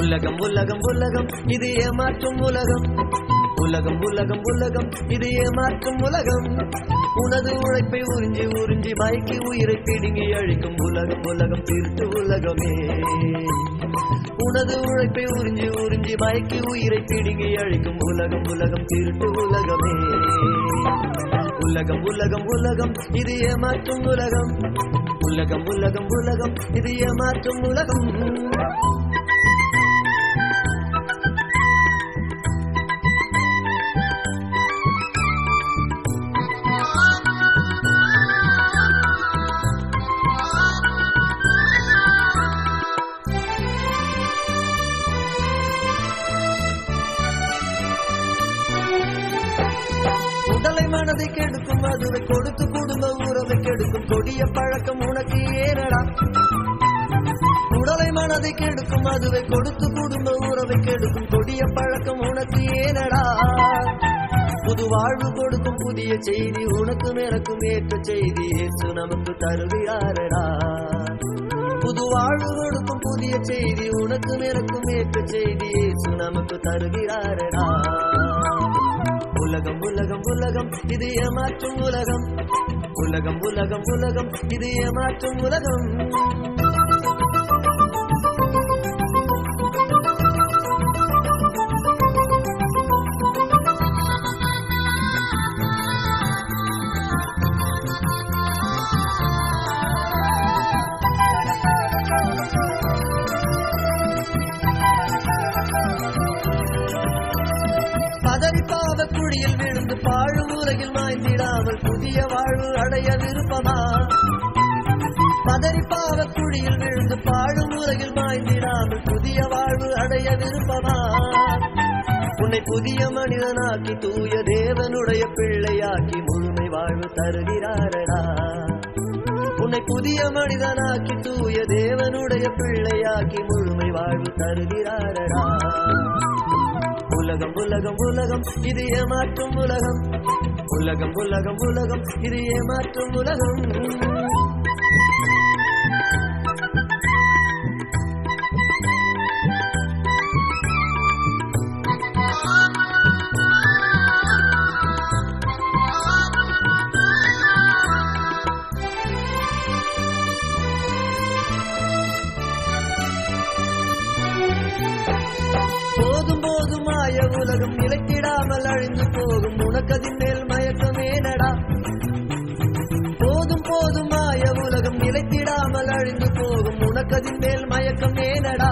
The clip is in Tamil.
உலகம் உலகம் உலகம் இது ஏமாற்றும் உலகம். உலகம் உலகம் உலகம் இது ஏமாற்றும் உலகம். உனது உழைப்பை உறிஞ்சி உறிஞ்சி மயக்கி உயிரை பிடுங்கி அழிக்கும் உலகம் உலகம் திருட்டு உலகமே. உனது உழைப்பை உறிஞ்சி உறிஞ்சி மயக்கி உயிரை பிடுங்கி அழிக்கும் உலகம் உலகம் திருட்டு உலகமே. உலகம் உலகம் உலகம் இது ஏமாற்றும் உலகம். உலகம் உலகம் உலகம் இது ஏமாற்றும் உலகம். உடலை மனதை கெடுக்கும் அதுவை கொடுத்து குடும்ப உறவை கெடுக்கும் கொடிய பழக்கம் உனக்கு ஏனடா. உடலை மனதை கெடுக்கும் அதுவை கொடுத்து குடும்ப உறவை கெடுக்கும் கொடிய பழக்கம் உனக்கு ஏனடா. புது வாழ்வு கொடுக்கும் புதிய செய்தி உனக்கும் எனக்கும் ஏற்ற செய்தி இயேசு நமக்கு தருகிறாரடா. புது வாழ்வு கொடுக்கும் புதிய செய்தி உனக்கும் எனக்கும் ஏற்ற செய்தி இயேசு நமக்கு தருகிறாரடா. உலகம் உலகம் உலகம் இது ஏமாற்றும் உலகம். உலகம் உலகம் உலகம் இது ஏமாற்றும் உலகம். பதறிப்பாவ குழியில் விழுந்து பாழு உலகில் மாய்ந்திடாமல் புதிய வாழ்வு அடைய விருப்பமா. பதறிப்பாவ குழியில் விழுந்து பாழு உலகில் மாய்ந்திடாமல் புதிய வாழ்வு அடைய விருப்பமா. உன்னை புதிய மனிதனாக்கி தூய தேவனுடைய பிள்ளையாக்கி முழுமை வாழ்வு தருகிறாரடா. உன்னை புதிய மனிதனாக்கி தூய தேவனுடைய பிள்ளையாக்கி முழுமை வாழ்வு தருகிறாரடா. உலகம் உலகம் உலகம் இது ஏமாற்றும் உலகம். உலகம் உலகம் உலகம் இது ஏமாற்றும் உலகம். போதும் போதுமாய உலகம் நிலைத்திடாமல் அழிந்து போகும் உனக்கதின் மேல் மயக்கமேனடா. போதும் போதுமாய உலகம் நிலைத்திடாமல் அழிந்து போகும் உனக்கதின் மேல் மயக்கமேனடா.